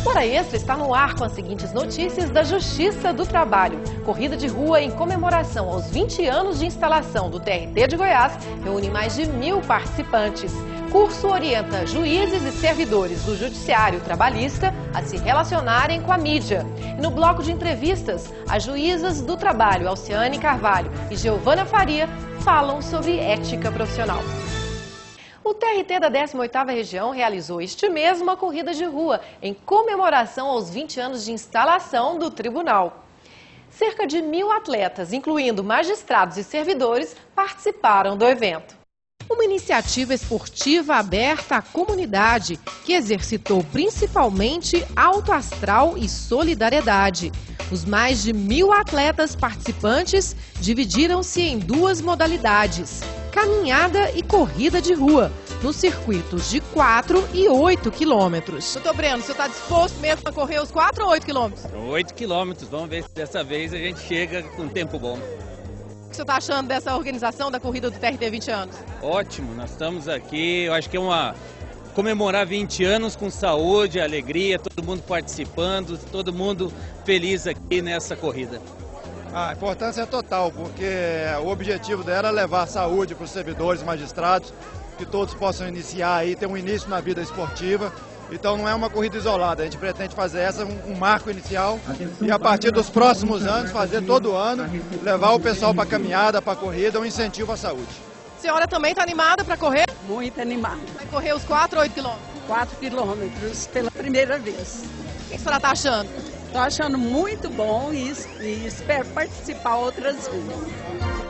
Hora Extra está no ar com as seguintes notícias da Justiça do Trabalho. Corrida de rua em comemoração aos 20 anos de instalação do TRT de Goiás reúne mais de 1000 participantes. Curso orienta juízes e servidores do Judiciário Trabalhista a se relacionarem com a mídia. E no bloco de entrevistas, as juízas do trabalho Alciane Carvalho e Giovana Faria falam sobre ética profissional. O TRT da 18ª Região realizou este mês uma corrida de rua em comemoração aos 20 anos de instalação do tribunal. Cerca de 1000 atletas, incluindo magistrados e servidores, participaram do evento. Uma iniciativa esportiva aberta à comunidade, que exercitou principalmente alto astral e solidariedade. Os mais de 1000 atletas participantes dividiram-se em duas modalidades: caminhada e corrida de rua, nos circuitos de 4 e 8 quilômetros. Doutor Breno, você está disposto mesmo a correr os 4 ou 8 quilômetros? 8 quilômetros, vamos ver se dessa vez a gente chega com tempo bom. O que você está achando dessa organização da corrida do TRT 20 anos? Ótimo, nós estamos aqui, eu acho que é comemorar 20 anos com saúde, alegria, todo mundo participando, todo mundo feliz aqui nessa corrida. A importância é total, porque o objetivo dela é levar saúde para os servidores, magistrados, que todos possam iniciar aí, ter um início na vida esportiva. Então não é uma corrida isolada, a gente pretende fazer essa um marco inicial e a partir dos próximos anos, fazer todo ano, levar o pessoal para a caminhada, para a corrida, um incentivo à saúde. A senhora também está animada para correr? Muito animada. Vai correr os 4 ou 8 quilômetros? 4 quilômetros pela primeira vez. O que a senhora está achando? Estou achando muito bom e espero participar outras vezes.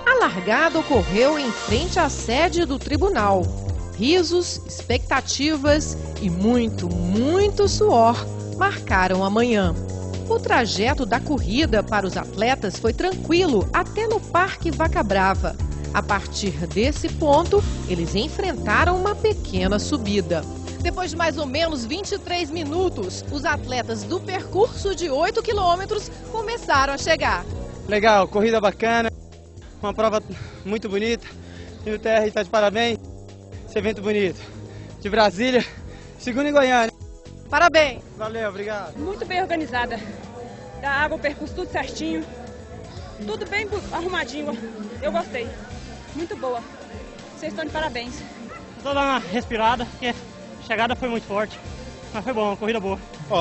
A largada ocorreu em frente à sede do tribunal. Risos, expectativas e muito suor marcaram a manhã. O trajeto da corrida para os atletas foi tranquilo até no Parque Vaca Brava. A partir desse ponto, eles enfrentaram uma pequena subida. Depois de mais ou menos 23 minutos, os atletas do percurso de 8 quilômetros começaram a chegar. Legal, corrida bacana, uma prova muito bonita. E o TR está de parabéns. Esse evento bonito. De Brasília, segundo em Goiânia. Parabéns. Valeu, obrigado. Muito bem organizada. Da água, o percurso tudo certinho. Tudo bem arrumadinho. Eu gostei. Muito boa. Vocês estão de parabéns. Estou dando uma respirada, porque a chegada foi muito forte. Mas foi bom, uma corrida boa.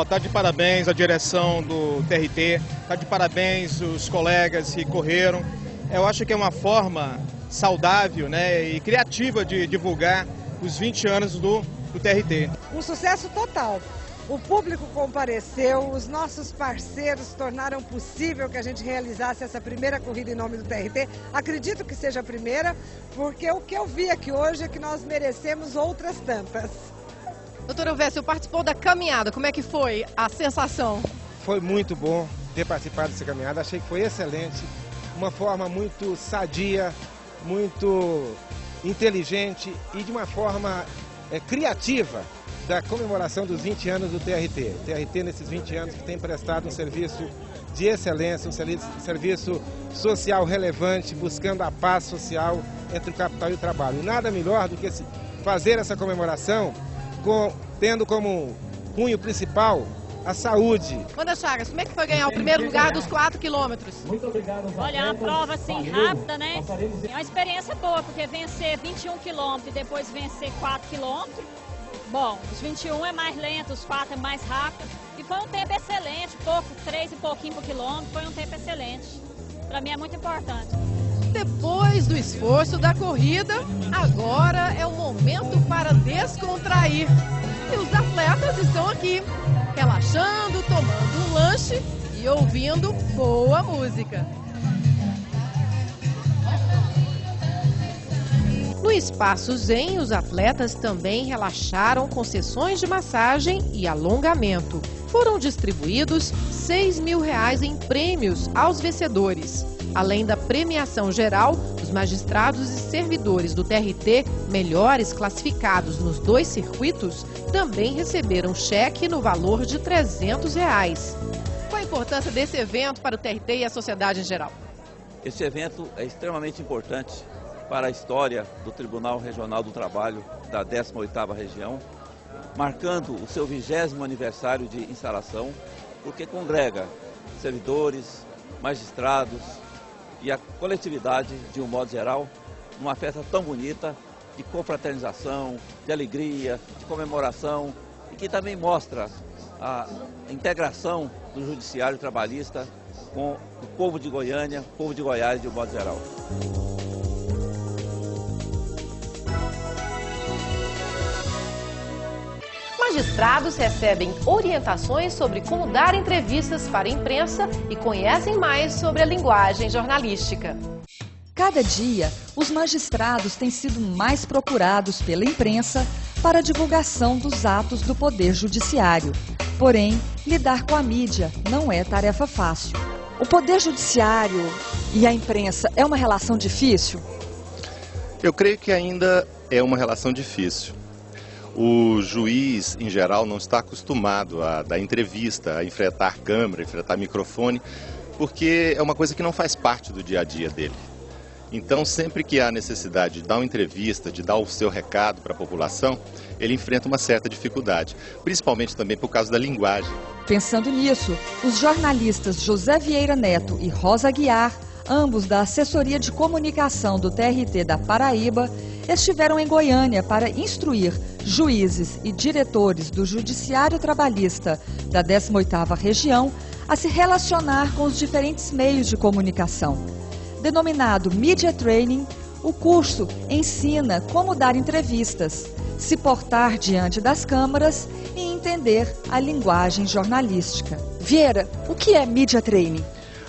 Tá de parabéns a direção do TRT. Tá de parabéns os colegas que correram. Eu acho que é uma forma saudável, né, e criativa de divulgar os 20 anos do TRT. Um sucesso total. O público compareceu, os nossos parceiros tornaram possível que a gente realizasse essa primeira corrida em nome do TRT. Acredito que seja a primeira, porque o que eu vi aqui hoje é que nós merecemos outras tantas. Doutora Elvésio, participou da caminhada, como é que foi a sensação? Foi muito bom ter participado dessa caminhada, achei que foi excelente, uma forma muito sadia, muito inteligente e de uma forma criativa da comemoração dos 20 anos do TRT. O TRT, nesses 20 anos, que tem prestado um serviço de excelência, um serviço social relevante, buscando a paz social entre o capital e o trabalho. E nada melhor do que fazer essa comemoração tendo como cunho principal a saúde. Wanda Chagas, como é que foi ganhar o primeiro lugar dos 4 quilômetros? Olha, é uma prova assim rápida, né? É uma experiência boa, porque vencer 21 quilômetros e depois vencer 4 quilômetros, bom, os 21 é mais lento, os 4 é mais rápido. E foi um tempo excelente, 3 e pouquinho por quilômetro, foi um tempo excelente. Para mim é muito importante. Depois do esforço da corrida, agora é o momento para descontrair. E os atletas estão aqui, relaxando, tomando um lanche e ouvindo boa música. No Espaço Zen, os atletas também relaxaram com sessões de massagem e alongamento. Foram distribuídos R$6.000 em prêmios aos vencedores. Além da premiação geral, os magistrados e servidores do TRT, melhores classificados nos 2 circuitos, também receberam cheque no valor de R$300. Qual a importância desse evento para o TRT e a sociedade em geral? Este evento é extremamente importante para a história do Tribunal Regional do Trabalho da 18ª Região, marcando o seu 20º aniversário de instalação, porque congrega servidores, magistrados e a coletividade, de um modo geral, numa festa tão bonita de confraternização, de alegria, de comemoração e que também mostra a integração do judiciário trabalhista com o povo de Goiânia, o povo de Goiás de um modo geral. Magistrados recebem orientações sobre como dar entrevistas para a imprensa e conhecem mais sobre a linguagem jornalística. Cada dia, os magistrados têm sido mais procurados pela imprensa para a divulgação dos atos do Poder Judiciário. Porém, lidar com a mídia não é tarefa fácil. O Poder Judiciário e a imprensa é uma relação difícil? Eu creio que ainda é uma relação difícil. O juiz, em geral, não está acostumado a dar entrevista, a enfrentar câmera, a enfrentar microfone, porque é uma coisa que não faz parte do dia a dia dele. Então, sempre que há necessidade de dar uma entrevista, de dar o seu recado para a população, ele enfrenta uma certa dificuldade, principalmente também por causa da linguagem. Pensando nisso, os jornalistas José Vieira Neto e Rosa Aguiar, ambos da Assessoria de Comunicação do TRT da Paraíba, estiveram em Goiânia para instruir juízes e diretores do Judiciário Trabalhista da 18ª Região a se relacionar com os diferentes meios de comunicação. Denominado Media Training, o curso ensina como dar entrevistas, se portar diante das câmeras e entender a linguagem jornalística. Vieira, o que é Media Training?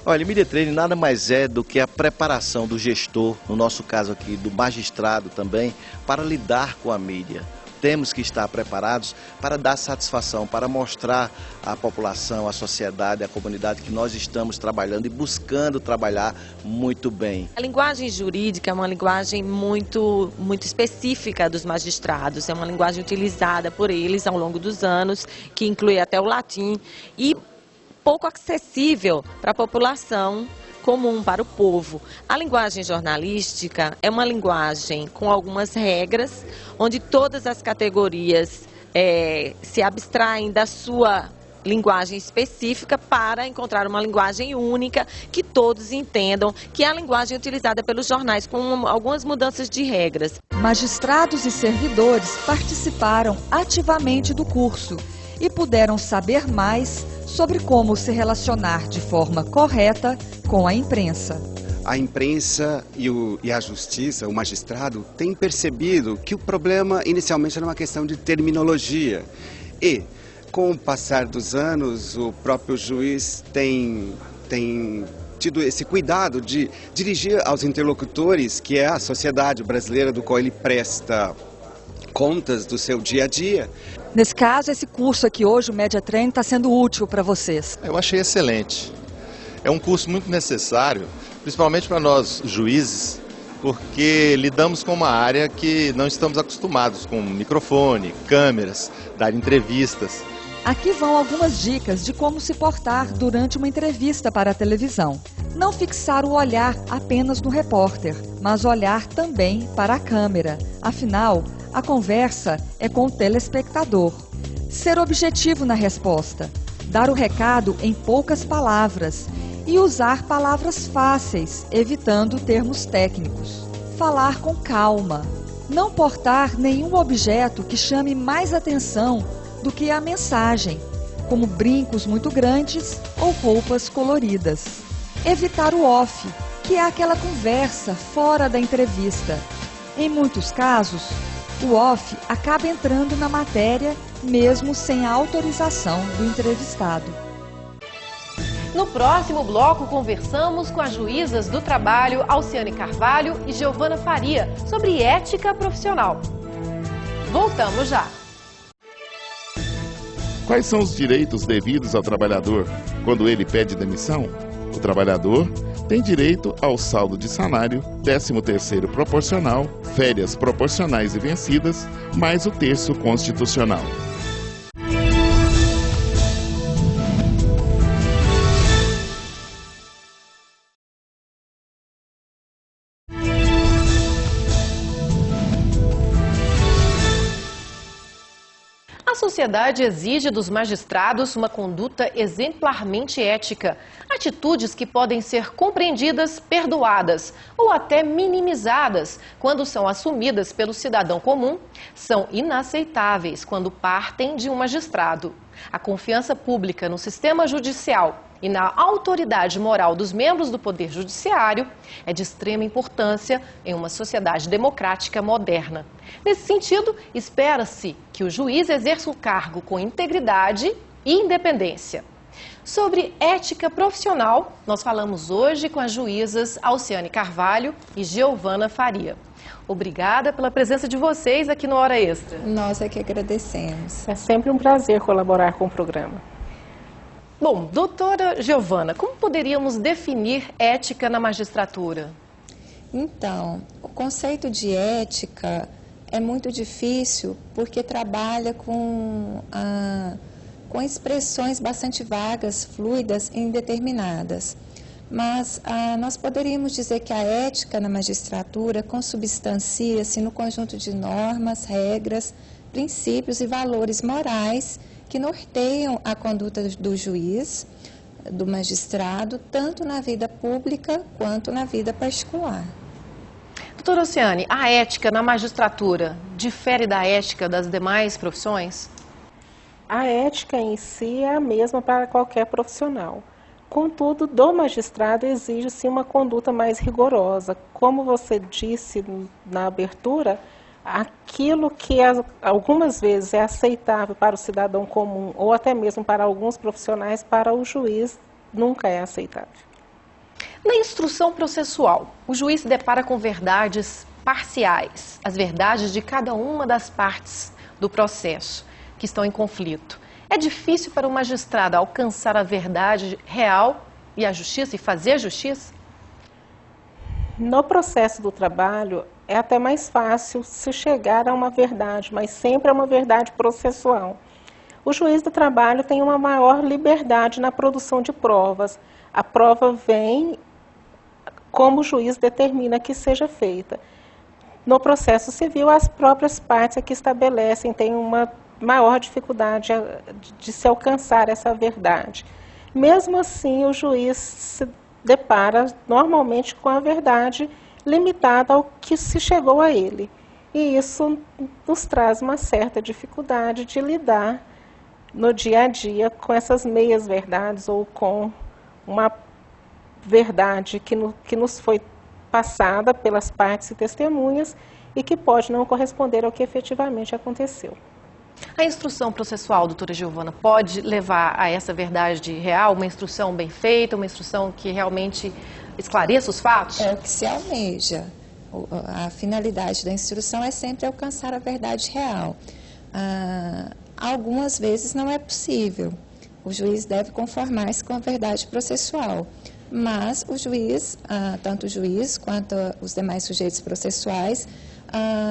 Olha, Media Training nada mais é do que a preparação do gestor, no nosso caso aqui, do magistrado também, para lidar com a mídia. Temos que estar preparados para dar satisfação, para mostrar à população, à sociedade, à comunidade que nós estamos trabalhando e buscando trabalhar muito bem. A linguagem jurídica é uma linguagem muito específica dos magistrados, é uma linguagem utilizada por eles ao longo dos anos, que inclui até o latim e pouco acessível para a população comum, para o povo. A linguagem jornalística é uma linguagem com algumas regras, onde todas as categorias se abstraem da sua linguagem específica para encontrar uma linguagem única que todos entendam, que é a linguagem utilizada pelos jornais, com algumas mudanças de regras. Magistrados e servidores participaram ativamente do curso e puderam saber mais sobre como se relacionar de forma correta com a imprensa. A imprensa e a justiça, o magistrado, têm percebido que o problema inicialmente era uma questão de terminologia. E, com o passar dos anos, o próprio juiz tem tido esse cuidado de dirigir aos interlocutores, que é a sociedade brasileira do qual ele presta contas do seu dia a dia. Nesse caso, esse curso aqui hoje, o Media Training, está sendo útil para vocês? Eu achei excelente. É um curso muito necessário, principalmente para nós juízes, porque lidamos com uma área que não estamos acostumados, com microfone, câmeras, dar entrevistas. Aqui vão algumas dicas de como se portar durante uma entrevista para a televisão. Não fixar o olhar apenas no repórter, mas olhar também para a câmera. Afinal, a conversa é com o telespectador. Ser objetivo na resposta, dar o recado em poucas palavras e usar palavras fáceis, evitando termos técnicos. Falar com calma. Não portar nenhum objeto que chame mais atenção do que a mensagem, como brincos muito grandes ou roupas coloridas. Evitar o off, que é aquela conversa fora da entrevista. Em muitos casos, o off acaba entrando na matéria mesmo sem a autorização do entrevistado. No próximo bloco, conversamos com as juízas do trabalho Alciane Carvalho e Giovana Faria sobre ética profissional. Voltamos já. Quais são os direitos devidos ao trabalhador quando ele pede demissão? O trabalhador tem direito ao saldo de salário, 13º proporcional, férias proporcionais e vencidas, mais o terço constitucional. sociedade exige dos magistrados uma conduta exemplarmente ética. Atitudes que podem ser compreendidas, perdoadas ou até minimizadas quando são assumidas pelo cidadão comum, são inaceitáveis quando partem de um magistrado. A confiança pública no sistema judicial e na autoridade moral dos membros do Poder Judiciário é de extrema importância em uma sociedade democrática moderna. Nesse sentido, espera-se que o juiz exerça o cargo com integridade e independência. Sobre ética profissional, nós falamos hoje com as juízas Alciane Carvalho e Giovana Faria. Obrigada pela presença de vocês aqui no Hora Extra. Nós é que agradecemos. É sempre um prazer colaborar com o programa. Bom, doutora Giovana, como poderíamos definir ética na magistratura? Então, o conceito de ética é muito difícil porque trabalha com expressões bastante vagas, fluidas e indeterminadas. Mas nós poderíamos dizer que a ética na magistratura consubstancia-se no conjunto de normas, regras, princípios e valores morais que norteiam a conduta do juiz, do magistrado, tanto na vida pública quanto na vida particular. Doutora Alciane, a ética na magistratura difere da ética das demais profissões? A ética em si é a mesma para qualquer profissional. Contudo, do magistrado exige-se uma conduta mais rigorosa. Como você disse na abertura, aquilo que algumas vezes é aceitável para o cidadão comum ou até mesmo para alguns profissionais, para o juiz nunca é aceitável. Na instrução processual, o juiz se depara com verdades parciais, as verdades de cada uma das partes do processo que estão em conflito. É difícil para o magistrado alcançar a verdade real e a justiça e fazer justiça? No processo do trabalho, é até mais fácil se chegar a uma verdade, mas sempre é uma verdade processual. O juiz do trabalho tem uma maior liberdade na produção de provas. A prova vem como o juiz determina que seja feita. No processo civil, as próprias partes é que estabelecem, têm uma maior dificuldade de se alcançar essa verdade. Mesmo assim, o juiz se depara normalmente com a verdade limitada ao que se chegou a ele. E isso nos traz uma certa dificuldade de lidar no dia a dia com essas meias verdades ou com uma verdade que nos foi passada pelas partes e testemunhas e que pode não corresponder ao que efetivamente aconteceu. A instrução processual, doutora Giovana, pode levar a essa verdade real, uma instrução bem feita, uma instrução que realmente esclareça os fatos? É o que se almeja. A finalidade da instrução é sempre alcançar a verdade real. Algumas vezes não é possível. O juiz deve conformar-se com a verdade processual. Mas o juiz, tanto o juiz quanto os demais sujeitos processuais,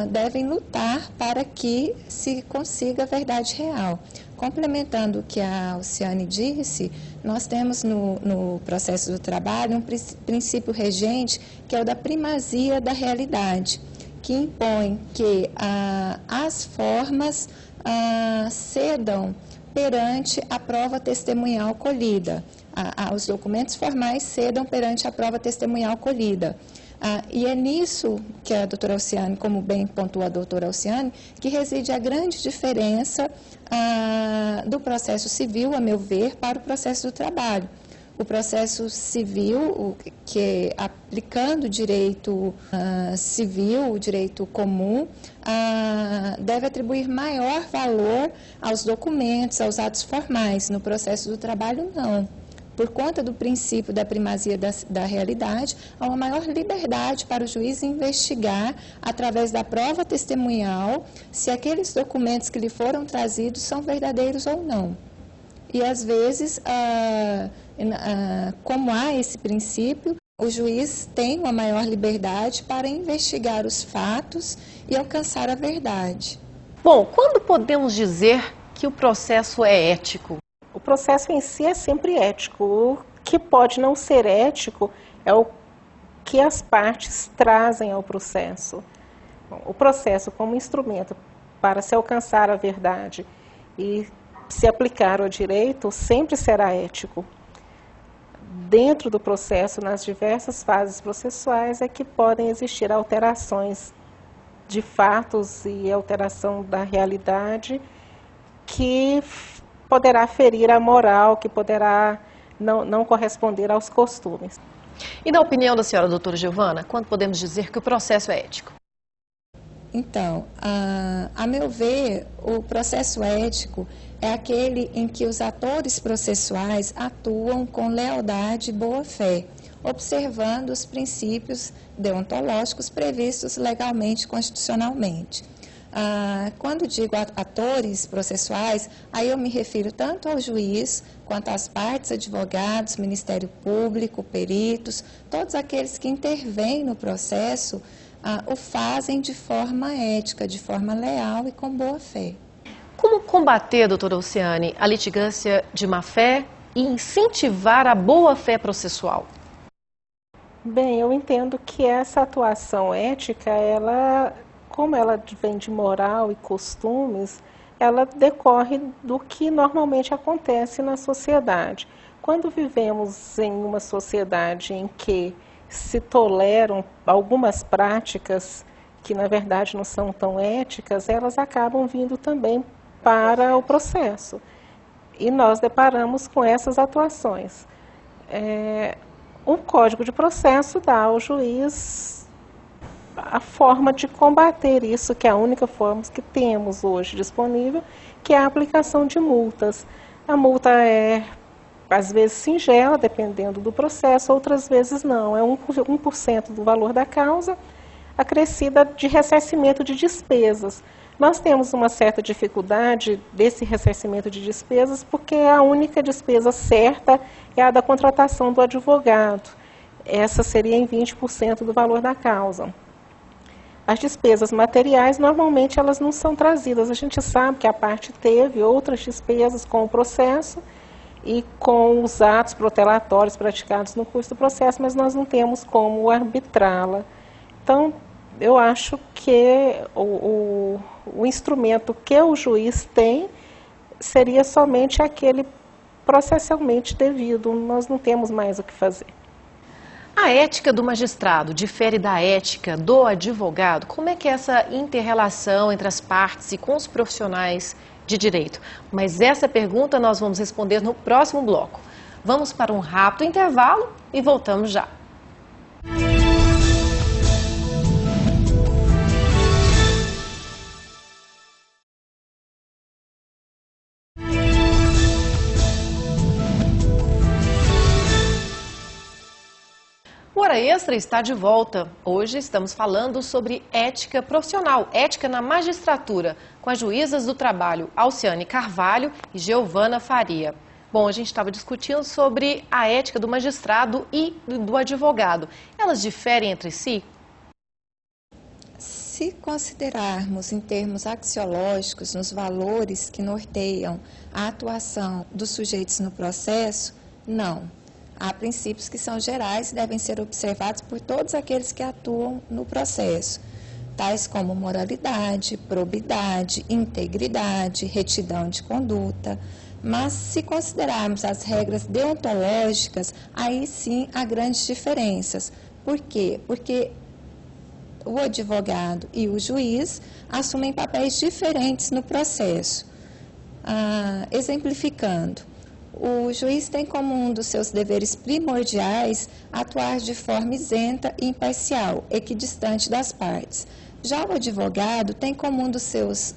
devem lutar para que se consiga a verdade real. Complementando o que a Alciane disse, nós temos no processo do trabalho um princípio regente que é o da primazia da realidade, que impõe que as formas cedam perante a prova testemunhal colhida. Os documentos formais cedam perante a prova testemunhal colhida. E é nisso que a doutora Alciane, como bem pontuou a doutora Alciane, que reside a grande diferença do processo civil, a meu ver, para o processo do trabalho. O processo civil, que aplicando o direito civil, o direito comum, deve atribuir maior valor aos documentos, aos atos formais. No processo do trabalho, não. Por conta do princípio da primazia da realidade, há uma maior liberdade para o juiz investigar, através da prova testemunhal, se aqueles documentos que lhe foram trazidos são verdadeiros ou não. E, às vezes, como há esse princípio, o juiz tem uma maior liberdade para investigar os fatos e alcançar a verdade. Bom, quando podemos dizer que o processo é ético? O processo em si é sempre ético. O que pode não ser ético é o que as partes trazem ao processo. O processo como instrumento para se alcançar a verdade e se aplicar ao direito sempre será ético. Dentro do processo, nas diversas fases processuais, é que podem existir alterações de fatos e alteração da realidade que poderá ferir a moral, que poderá não corresponder aos costumes. E na opinião da senhora doutora Giovana, quando podemos dizer que o processo é ético? Então, a meu ver, o processo ético é aquele em que os atores processuais atuam com lealdade e boa-fé, observando os princípios deontológicos previstos legalmente e constitucionalmente. Quando digo atores processuais, aí eu me refiro tanto ao juiz, quanto às partes, advogados, Ministério Público, peritos, todos aqueles que intervêm no processo, o fazem de forma ética, de forma leal e com boa-fé. Como combater, doutora Alciane, a litigância de má-fé e incentivar a boa-fé processual? Bem, eu entendo que essa atuação ética, como ela vem de moral e costumes, ela decorre do que normalmente acontece na sociedade. Quando vivemos em uma sociedade em que se toleram algumas práticas que na verdade não são tão éticas, elas acabam vindo também para o processo. E nós deparamos com essas atuações. O Código de Processo dá ao juiz a forma de combater isso, que é a única forma que temos hoje disponível, que é a aplicação de multas. A multa é, às vezes, singela, dependendo do processo, outras vezes não. É 1% do valor da causa, acrescida de ressarcimento de despesas. Nós temos uma certa dificuldade desse ressarcimento de despesas, porque a única despesa certa é a da contratação do advogado. Essa seria em 20% do valor da causa. As despesas materiais, normalmente, elas não são trazidas. A gente sabe que a parte teve outras despesas com o processo e com os atos protelatórios praticados no curso do processo, mas nós não temos como arbitrá-la. Então, eu acho que o instrumento que o juiz tem seria somente aquele processualmente devido. Nós não temos mais o que fazer. A ética do magistrado difere da ética do advogado? Como é que é essa inter-relação entre as partes e com os profissionais de direito? Mas essa pergunta nós vamos responder no próximo bloco. Vamos para um rápido intervalo e voltamos já. O Hora Extra está de volta. Hoje estamos falando sobre ética profissional, ética na magistratura, com as juízas do trabalho Alciane Carvalho e Giovana Faria. Bom, a gente estava discutindo sobre a ética do magistrado e do advogado. Elas diferem entre si? Se considerarmos em termos axiológicos, nos valores que norteiam a atuação dos sujeitos no processo, não. Há princípios que são gerais e devem ser observados por todos aqueles que atuam no processo, tais como moralidade, probidade, integridade, retidão de conduta. Mas, se considerarmos as regras deontológicas, aí sim há grandes diferenças. Por quê? Porque o advogado e o juiz assumem papéis diferentes no processo. Exemplificando, o juiz tem como um dos seus deveres primordiais atuar de forma isenta e imparcial, equidistante das partes. Já o advogado tem como um dos seus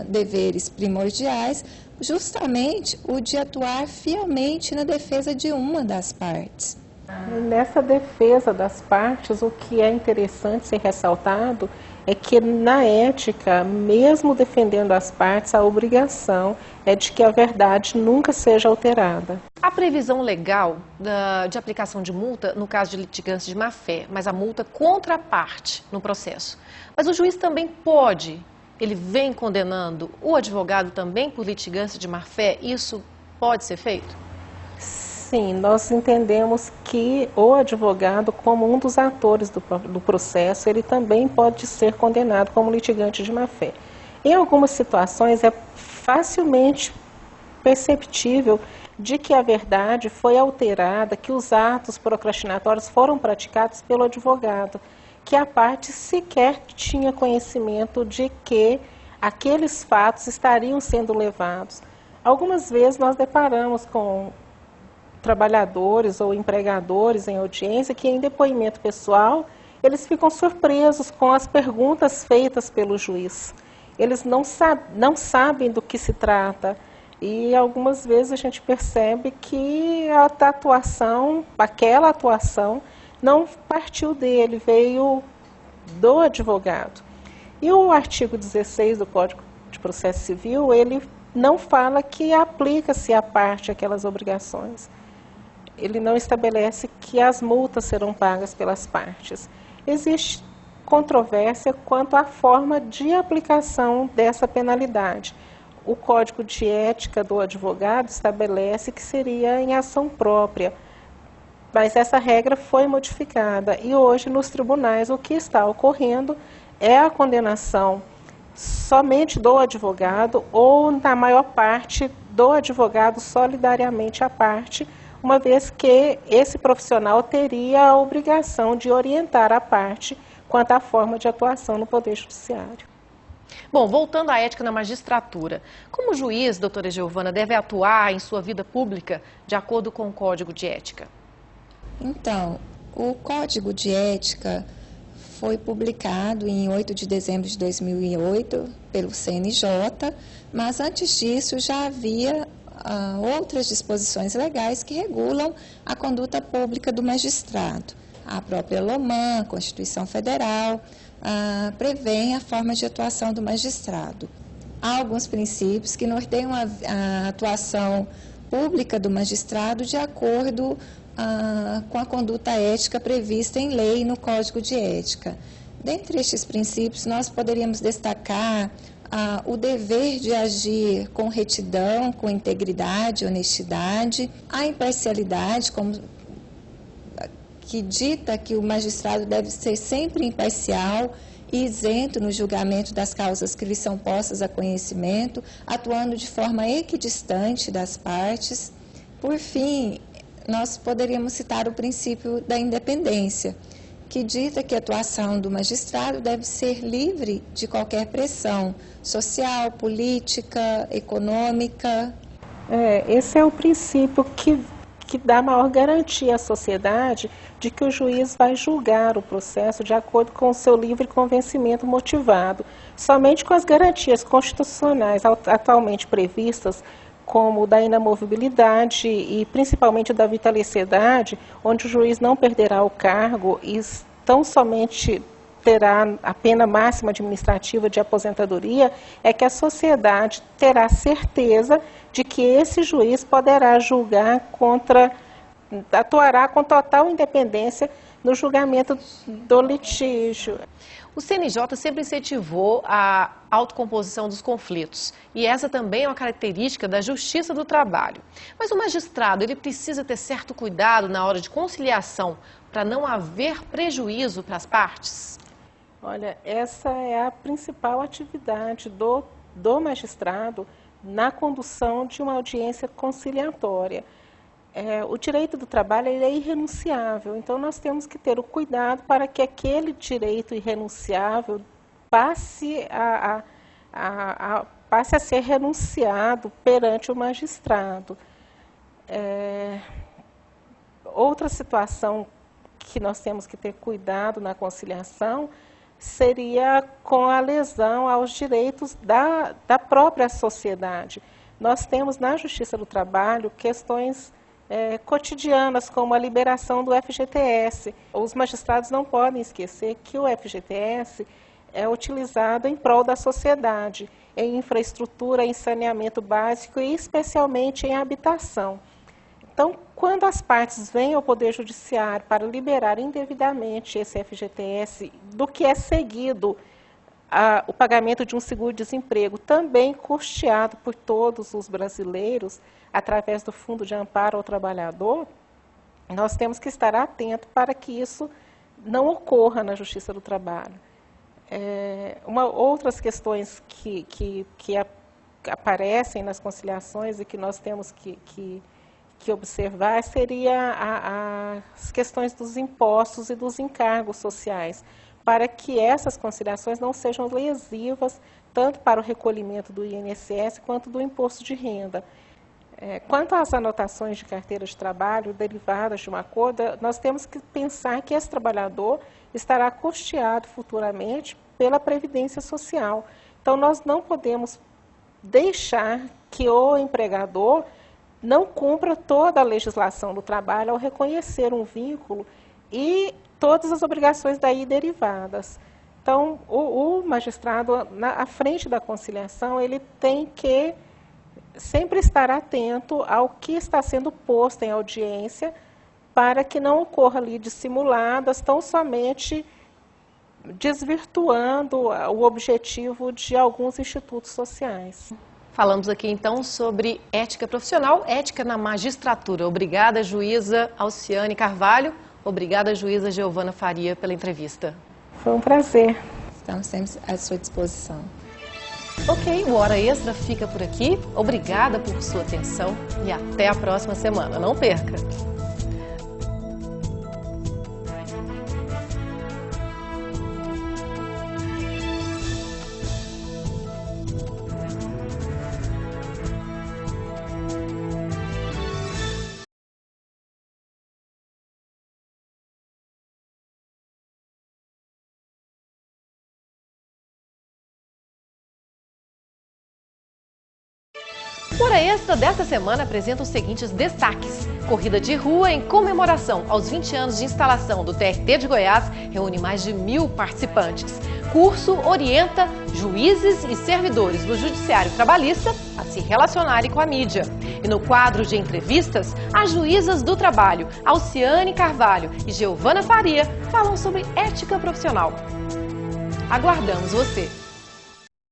deveres primordiais justamente o de atuar fielmente na defesa de uma das partes. Nessa defesa das partes, o que é interessante ser ressaltado é que na ética, mesmo defendendo as partes, a obrigação é de que a verdade nunca seja alterada. A previsão legal de aplicação de multa no caso de litigância de má-fé, mas a multa contra a parte no processo. Mas o juiz também pode, ele vem condenando o advogado também por litigância de má-fé, isso pode ser feito? Sim, nós entendemos que o advogado, como um dos atores do processo, ele também pode ser condenado como litigante de má-fé. Em algumas situações é facilmente perceptível de que a verdade foi alterada, que os atos procrastinatórios foram praticados pelo advogado, que a parte sequer tinha conhecimento de que aqueles fatos estariam sendo levados. Algumas vezes nós deparamos com trabalhadores ou empregadores em audiência que, em depoimento pessoal, eles ficam surpresos com as perguntas feitas pelo juiz. Eles não sabem do que se trata e algumas vezes a gente percebe que aquela atuação não partiu dele, veio do advogado. E o artigo 16 do Código de Processo Civil, ele não fala que aplica-se à parte aquelas obrigações. Ele não estabelece que as multas serão pagas pelas partes. Existe controvérsia quanto à forma de aplicação dessa penalidade. O Código de Ética do advogado estabelece que seria em ação própria, mas essa regra foi modificada e hoje nos tribunais o que está ocorrendo é a condenação somente do advogado ou, na maior parte, do advogado solidariamente à parte, uma vez que esse profissional teria a obrigação de orientar a parte quanto à forma de atuação no Poder Judiciário. Bom, voltando à ética na magistratura, como juiz, doutora Giovana, deve atuar em sua vida pública de acordo com o Código de Ética? Então, o Código de Ética foi publicado em 8 de dezembro de 2008 pelo CNJ, mas antes disso já havia outras disposições legais que regulam a conduta pública do magistrado. A própria LOMAN, a Constituição Federal, prevêem a forma de atuação do magistrado. Há alguns princípios que norteiam a atuação pública do magistrado de acordo com a conduta ética prevista em lei no Código de Ética. Dentre estes princípios, nós poderíamos destacar o dever de agir com retidão, com integridade, honestidade, a imparcialidade, que dita que o magistrado deve ser sempre imparcial e isento no julgamento das causas que lhe são postas a conhecimento, atuando de forma equidistante das partes. Por fim, nós poderíamos citar o princípio da independência, que dita que a atuação do magistrado deve ser livre de qualquer pressão social, política, econômica. Esse é o princípio que dá maior garantia à sociedade de que o juiz vai julgar o processo de acordo com o seu livre convencimento motivado. Somente com as garantias constitucionais atualmente previstas, como o da inamovibilidade e principalmente da vitaliciedade, onde o juiz não perderá o cargo e tão somente terá a pena máxima administrativa de aposentadoria, é que a sociedade terá certeza de que esse juiz poderá julgar atuará com total independência no julgamento do litígio. O CNJ sempre incentivou a autocomposição dos conflitos e essa também é uma característica da Justiça do Trabalho. Mas o magistrado, ele precisa ter certo cuidado na hora de conciliação para não haver prejuízo para as partes? Olha, essa é a principal atividade do magistrado na condução de uma audiência conciliatória. O direito do trabalho ele é irrenunciável, então nós temos que ter o cuidado para que aquele direito irrenunciável passe a ser renunciado perante o magistrado. Outra situação que nós temos que ter cuidado na conciliação seria com a lesão aos direitos da própria sociedade. Nós temos na Justiça do Trabalho questões cotidianas, como a liberação do FGTS. Os magistrados não podem esquecer que o FGTS é utilizado em prol da sociedade, em infraestrutura, em saneamento básico e especialmente em habitação. Então, quando as partes vêm ao Poder Judiciário para liberar indevidamente esse FGTS, do que é seguido o pagamento de um seguro-desemprego, também custeado por todos os brasileiros, através do Fundo de Amparo ao Trabalhador, nós temos que estar atentos para que isso não ocorra na Justiça do Trabalho. Outras questões que aparecem nas conciliações e que nós temos que observar seria as questões dos impostos e dos encargos sociais, para que essas conciliações não sejam lesivas tanto para o recolhimento do INSS quanto do imposto de renda. Quanto às anotações de carteira de trabalho derivadas de um acordo, nós temos que pensar que esse trabalhador estará custeado futuramente pela Previdência Social. Então, nós não podemos deixar que o empregador não cumpra toda a legislação do trabalho ao reconhecer um vínculo e todas as obrigações daí derivadas. Então, o magistrado, à frente da conciliação, ele tem que sempre estar atento ao que está sendo posto em audiência para que não ocorra ali dissimuladas, tão somente desvirtuando o objetivo de alguns institutos sociais. Falamos aqui então sobre ética profissional, ética na magistratura. Obrigada, juíza Alciane Carvalho. Obrigada, juíza Giovana Faria, pela entrevista. Foi um prazer. Estamos sempre à sua disposição. Ok, o Hora Extra fica por aqui. Obrigada por sua atenção e até a próxima semana. Não perca! O Hora Extra desta semana apresenta os seguintes destaques. Corrida de rua em comemoração aos 20 anos de instalação do TRT de Goiás reúne mais de 1000 participantes. Curso orienta juízes e servidores do Judiciário Trabalhista a se relacionarem com a mídia. E no quadro de entrevistas, as juízas do trabalho, Alciane Carvalho e Giovana Faria, falam sobre ética profissional. Aguardamos você!